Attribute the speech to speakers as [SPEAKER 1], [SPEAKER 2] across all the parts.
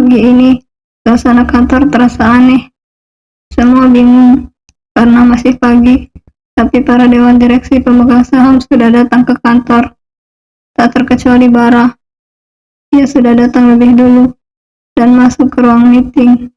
[SPEAKER 1] Pagi ini, suasana kantor terasa aneh. Semua bingung karena masih pagi, tapi para dewan direksi pemegang saham sudah datang ke kantor. Tak terkecuali Bara. Ia sudah datang lebih dulu dan masuk ke ruang meeting.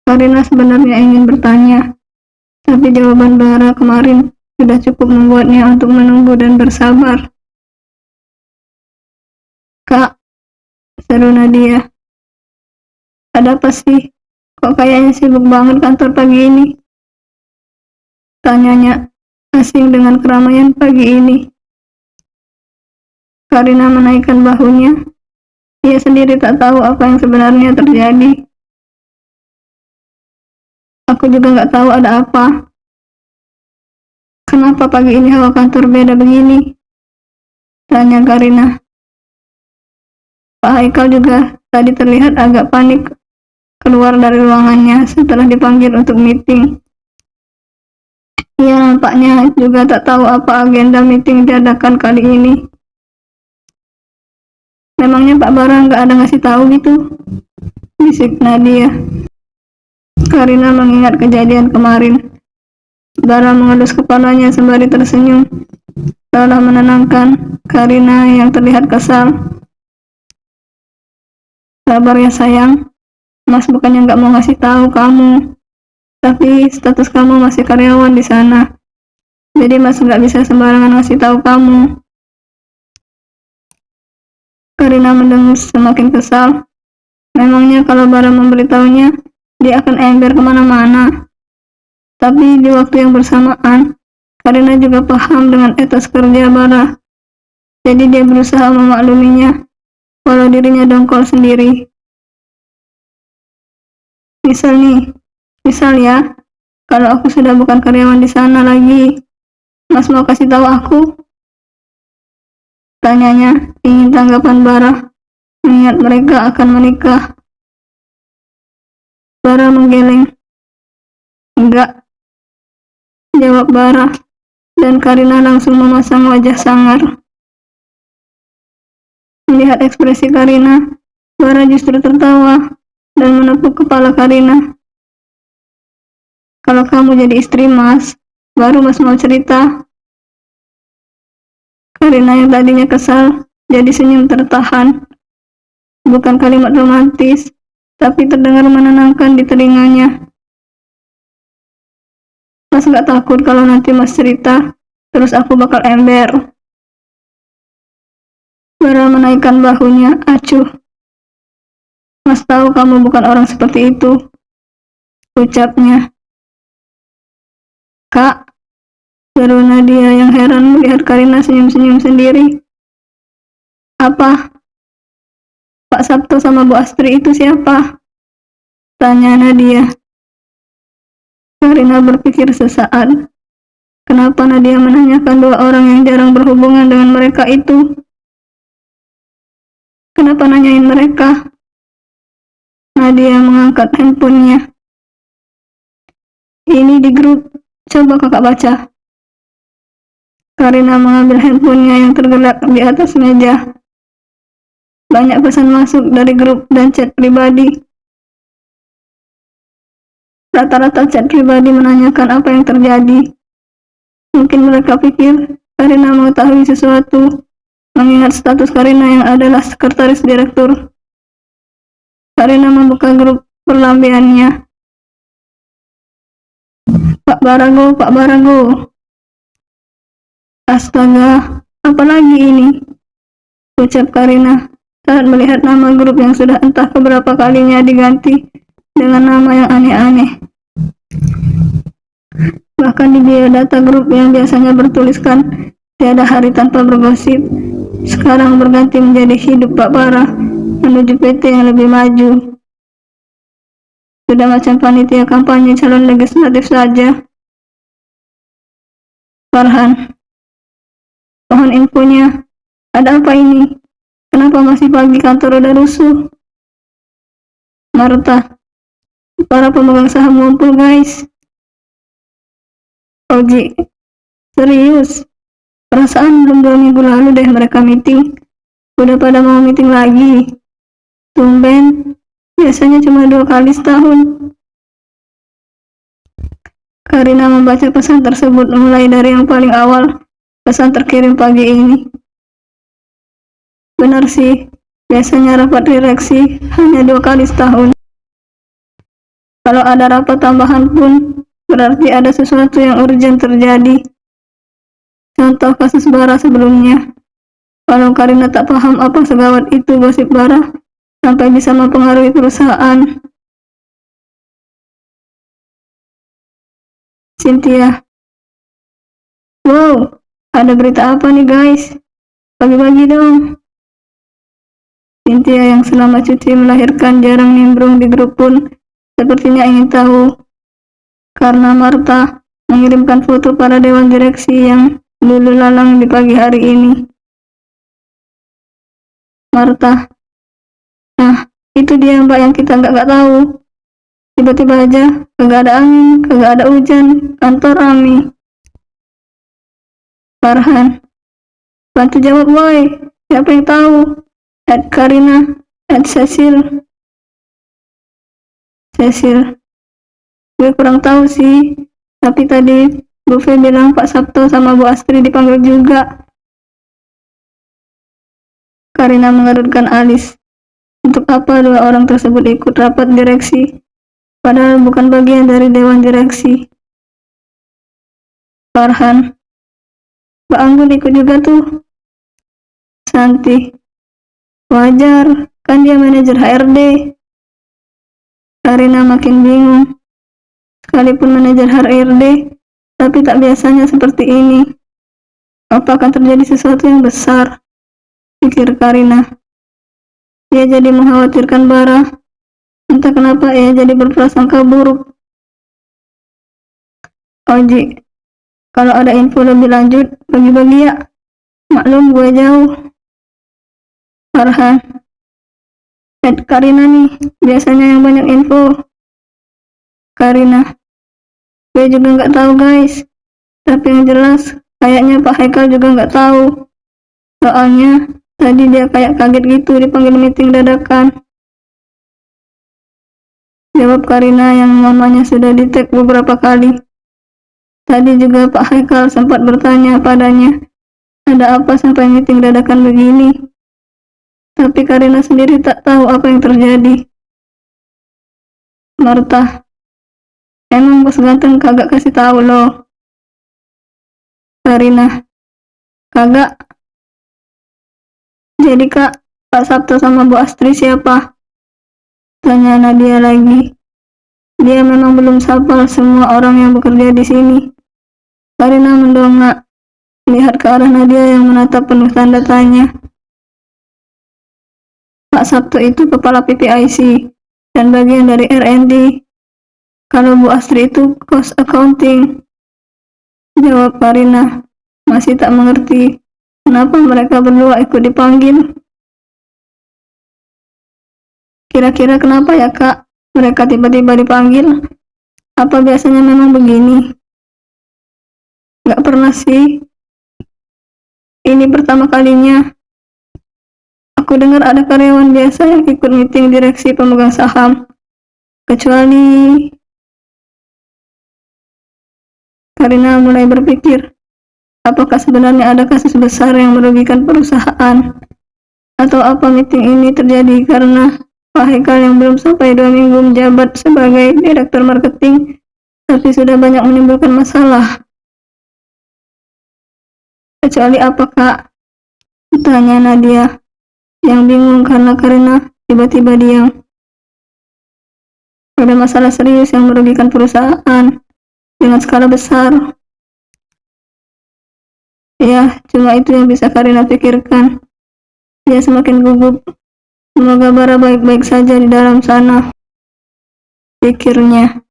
[SPEAKER 1] Karina sebenarnya ingin bertanya, tapi jawaban Bara kemarin sudah cukup membuatnya untuk menunggu dan bersabar. "Kak," seru Nadia. "Ada apa sih? Kok kayaknya sibuk banget kantor pagi ini?" tanyanya, asing dengan keramaian pagi ini. Karina menaikkan bahunya. Ia sendiri tak tahu apa yang sebenarnya terjadi. "Aku juga nggak tahu ada apa. Kenapa pagi ini hawa kantor beda begini?" tanya Karina. Pak Haikal juga tadi terlihat agak panik keluar dari ruangannya setelah dipanggil untuk meeting. Ia nampaknya juga tak tahu apa agenda meeting diadakan kali ini. "Memangnya Pak Bara nggak ada ngasih tahu gitu?" bisik Nadia. Karina mengingat kejadian kemarin. Bara mengelus kepalanya sembari tersenyum, seolah menenangkan Karina yang terlihat kesal. "Sabar ya sayang, Mas bukannya nggak mau ngasih tahu kamu, tapi status kamu masih karyawan di sana. Jadi Mas nggak bisa sembarangan ngasih tahu kamu." Karina mendengus semakin kesal. Memangnya kalau Bara memberitahunya, dia akan ember kemana-mana. Tapi di waktu yang bersamaan, Karina juga paham dengan etos kerja Bara. Jadi dia berusaha memakluminya, walau dirinya dongkol sendiri. Misal ya, kalau aku sudah bukan karyawan di sana lagi, Mas mau kasih tahu aku?" tanyanya, ingin tanggapan Bara, mengingat mereka akan menikah. Bara menggeleng. "Enggak," jawab Bara, dan Karina langsung memasang wajah sangar. Melihat ekspresi Karina, Bara justru tertawa dan menepuk kepala Karina. "Kalau kamu jadi istri Mas, baru Mas mau cerita." Karina yang tadinya kesal, jadi senyum tertahan. Bukan kalimat romantis, tapi terdengar menenangkan di telinganya. "Mas gak takut kalau nanti Mas cerita, terus aku bakal ember?" Bara menaikkan bahunya, acuh. "Mas tahu kamu bukan orang seperti itu," ucapnya. "Kak," seru Nadia yang heran melihat Karina senyum-senyum sendiri. "Apa? Pak Sabto sama Bu Astri itu siapa?" tanya Nadia. Karina berpikir sesaat. Kenapa Nadia menanyakan dua orang yang jarang berhubungan dengan mereka itu? Kenapa nanyain mereka? Nadia mengangkat handphonenya. "Ini di grup, coba kakak baca." Karina mengambil handphonenya yang tergeletak di atas meja. Banyak pesan masuk dari grup dan chat pribadi. Rata-rata chat pribadi menanyakan apa yang terjadi. Mungkin mereka pikir Karina mengetahui sesuatu, mengingat status Karina yang adalah sekretaris direktur. Karina membuka grup perlambiannya. Pak Barago. Astaga, apa lagi ini?" ucap Karina saat melihat nama grup yang sudah entah keberapa kalinya diganti dengan nama yang aneh-aneh. Bahkan di biodata grup yang biasanya bertuliskan "tiada hari tanpa bergosip", sekarang berganti menjadi "hidup Pak Bara menuju PT yang lebih maju". Sudah macam panitia kampanye calon legislatif saja. "Farhan, mohon infonya. Ada apa ini? Kenapa masih pagi kantor udah rusuh?" "Marta, para pemegang saham ngumpul guys." "Oji, serius? Perasaan belum 2 minggu lalu deh mereka meeting. Udah pada mau meeting lagi?" Tumben, biasanya cuma 2 kali setahun. Karina membaca pesan tersebut mulai dari yang paling awal, pesan terkirim pagi ini. Benar sih, biasanya rapat direksi hanya 2 kali setahun. Kalau ada rapat tambahan pun, berarti ada sesuatu yang urgent terjadi. Contoh kasus Bara sebelumnya. Kalau Karina tak paham apa segawat itu gosip Bara, sampai bisa mempengaruhi perusahaan. Cynthia, wow, ada berita apa nih guys? Bagi-bagi dong. Cynthia yang selama cuti melahirkan jarang nimbrung di grup pun sepertinya ingin tahu. Karena Martha mengirimkan foto para dewan direksi yang lulu lalang di pagi hari ini. Martha, nah itu dia mbak yang kita nggak tahu. Tiba-tiba aja, kagak ada angin, kagak ada hujan, kantor rame. Farhan, bantu jawab woi, siapa yang tahu? Karina, Cecil, gue kurang tahu sih, tapi tadi Bu Fe bilang Pak Sabto sama Bu Astri dipanggil juga. Karina mengerutkan alis. Untuk apa 2 orang tersebut ikut rapat direksi? Padahal bukan bagian dari dewan direksi. Farhan, Mbak Anggun ikut juga tuh. Santi, wajar, kan dia manajer HRD. Karina makin bingung. Sekalipun manajer HRD, tapi tak biasanya seperti ini. Apa akan terjadi sesuatu yang besar? Pikir Karina. Dia jadi mengkhawatirkan Bara. Entah kenapa ia jadi berprasangka buruk. Oji, kalau ada info lebih lanjut, bagi-bagi ya. Maklum gue jauh. Farhan, Karina nih, biasanya yang banyak info. Karina, gue juga nggak tahu guys. Tapi yang jelas, kayaknya Pak Haikal juga nggak tahu. Soalnya, tadi dia kayak kaget gitu dipanggil meeting dadakan. Jawab Karina yang mamanya sudah di-tag beberapa kali. Tadi juga Pak Haikal sempat bertanya padanya, ada apa sampai meeting dadakan begini? Tapi Karina sendiri tak tahu apa yang terjadi. Martha, emang bos ganteng kagak kasih tahu loh. Karina, kagak. Jadi kak, Pak Sabto sama Bu Astri siapa? Tanya Nadia lagi. Dia memang belum hafal semua orang yang bekerja di sini. Karina mendongak, lihat ke arah Nadia yang menatap penuh tanda tanya. Pak Sabto itu kepala PPIC dan bagian dari R&D. Kalau Bu Astri itu cost accounting. Jawab Karina, masih tak mengerti kenapa mereka berdua ikut dipanggil. Kira-kira kenapa ya kak? Mereka tiba-tiba dipanggil? Apa biasanya memang begini? Gak pernah sih. Ini pertama kalinya. Aku dengar ada karyawan biasa yang ikut meeting direksi pemegang saham. Kecuali... Karina mulai berpikir, apakah sebenarnya ada kasus besar yang merugikan perusahaan? Atau apa meeting ini terjadi karena Pak Haikal yang belum sampai 2 minggu menjabat sebagai direktur marketing, tapi sudah banyak menimbulkan masalah. Kecuali apa kak? Tanya Nadia, yang bingung karena Karina tiba-tiba diam. Ada masalah serius yang merugikan perusahaan dengan skala besar. Ya, cuma itu yang bisa Karina pikirkan. Dia semakin gugup. Semoga Bara baik-baik saja di dalam sana, pikirnya.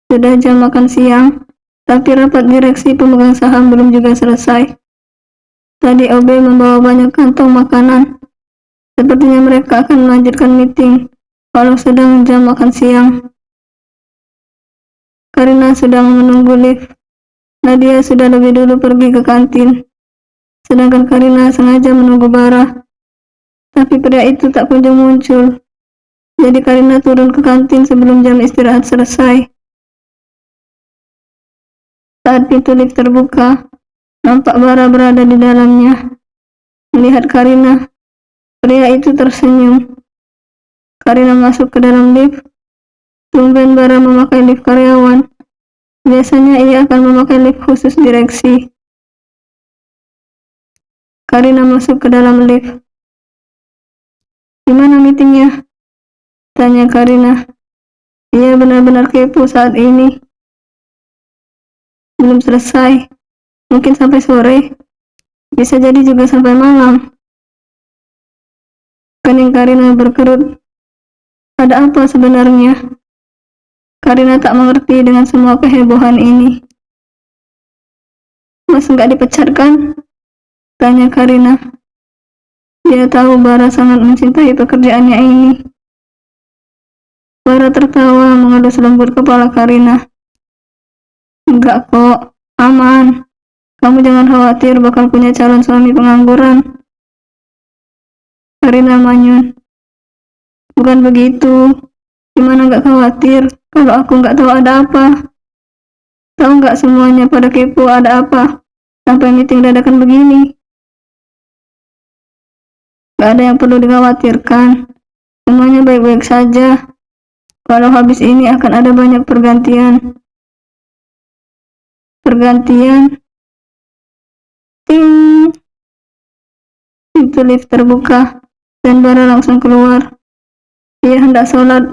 [SPEAKER 1] Sudah jam makan siang, tapi rapat direksi pemegang saham belum juga selesai. Tadi OB membawa banyak kantong makanan. Sepertinya mereka akan melanjutkan meeting walau sedang jam makan siang. Karina sedang menunggu lift. Nadia sudah lebih dulu pergi ke kantin. sedangkan Karina sengaja menunggu Bara. Tapi pria itu tak kunjung muncul. Jadi Karina turun ke kantin sebelum jam istirahat selesai. Saat pintu lift terbuka, nampak Bara berada di dalamnya. Melihat Karina, pria itu tersenyum. Karina masuk ke dalam lift. Tumben Bara memakai lift karyawan. Biasanya ia akan memakai lift khusus direksi. Karina masuk ke dalam lift. "Gimana meetingnya?" tanya Karina. Ia benar-benar kepo saat ini. "Belum selesai. Mungkin sampai sore. Bisa jadi juga sampai malam." Kening Karina berkerut. Ada apa sebenarnya? Karina tak mengerti dengan semua kehebohan ini. "Mas nggak dipecat kan?" tanya Karina. Dia tahu Bara sangat mencintai pekerjaannya ini. Bara tertawa mengelus lembut kepala Karina. "Enggak kok, aman. Kamu jangan khawatir bakal punya calon suami pengangguran." Karina manyun. "Bukan begitu. Gimana nggak khawatir kalau aku nggak tahu ada apa? Tahu nggak semuanya pada kepo ada apa? Sampai meeting dadakan begini." "Nggak ada yang perlu dikhawatirkan. Semuanya baik-baik saja. Kalau habis ini akan ada banyak pergantian." "Pergantian?" Ting! Pintu lift terbuka dan Bara langsung keluar. Ia hendak sholat,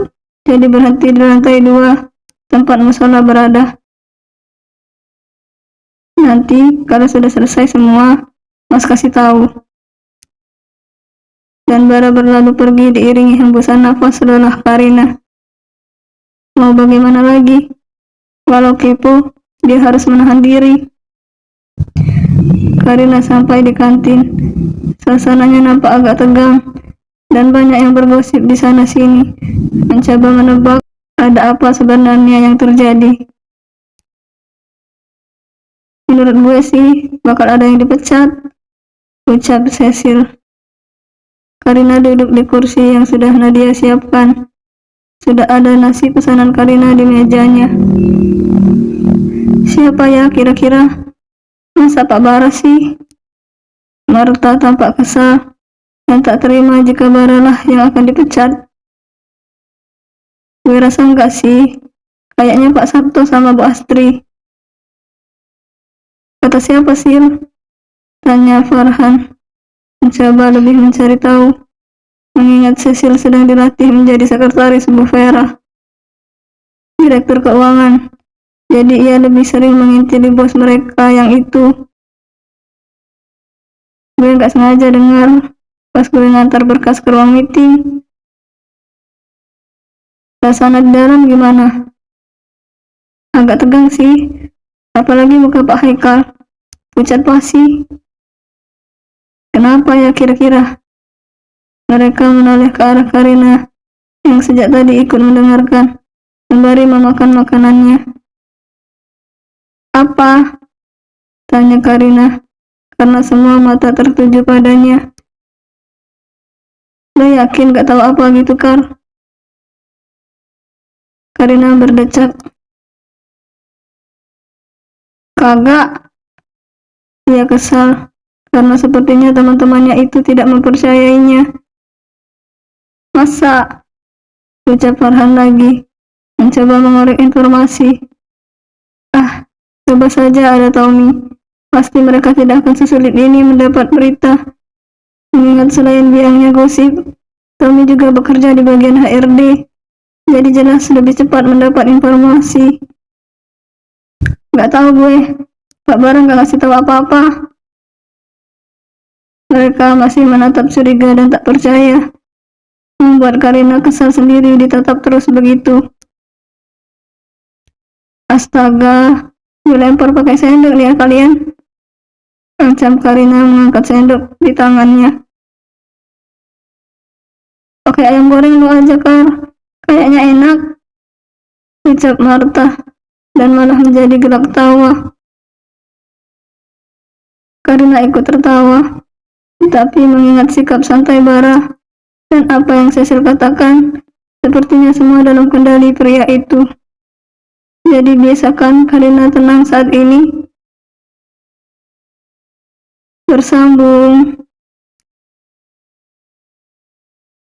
[SPEAKER 1] jadi berhenti di lantai 2, tempat musola berada. "Nanti kalau sudah selesai semua, Mas kasih tahu." Dan Bara berlalu pergi diiringi hembusan nafas lelah Karina. Mau bagaimana lagi? Walau kepo, dia harus menahan diri. Karina sampai di kantin. Suasananya nampak agak tegang dan banyak yang bergosip di sana-sini, mencoba menebak ada apa sebenarnya yang terjadi. "Menurut gue sih bakal ada yang dipecat," ucap Cecil. Karina duduk di kursi yang sudah Nadia siapkan. Sudah ada nasi pesanan Karina di mejanya. "Siapa ya kira-kira? Masa Pak Bara sih?" Marta tampak kesal dan tak terima jika Bara lah yang akan dipecat. "Gue rasa enggak sih. Kayaknya Pak Sabto sama Bu Astri." "Kata siapa sih?" tanya Farhan, mencoba lebih mencari tahu, mengingat Cecil sedang dilatih menjadi sekretaris Bu Vera, direktur keuangan. Jadi ia lebih sering mengintili bos mereka yang itu. "Gue nggak sengaja dengar pas gue ngantar berkas ke ruang meeting." "Suasana di dalam gimana?" "Agak tegang sih, apalagi muka Pak Haikal, pucat pasi." "Kenapa ya kira-kira?" Mereka menoleh ke arah Karina yang sejak tadi ikut mendengarkan, sembari memakan makanannya. "Apa?" tanya Karina, karena semua mata tertuju padanya. "Lo yakin gak tahu apa gitu, Kar?" Karina berdecak. "Kagak." Ia kesal, karena sepertinya teman-temannya itu tidak mempercayainya. "Masa?" ucap Farhan lagi, mencoba mengorek informasi. "Ah, coba saja ada Tommy. Pasti mereka tidak akan sesulit ini mendapat berita. Mengingat selain biangnya gosip, Tommy juga bekerja di bagian HRD. Jadi jelas lebih cepat mendapat informasi." "Gak tahu gue. Pak Bara gak kasih tahu apa-apa." Mereka masih menatap curiga dan tak percaya, membuat Karina kesal sendiri ditatap terus begitu. "Astaga, gue lempar pakai sendok nih ya kalian," ancam Karina mengangkat sendok di tangannya. "Pakai ayam goreng lu aja, Kar. Kayaknya enak," ucap Marta, dan malah menjadi gelak tawa. Karina ikut tertawa, tetapi mengingat sikap santai Bara dan apa yang Cecil katakan, sepertinya semua dalam kendali pria itu. Jadi biasakan Karina tenang saat ini. Bersambung.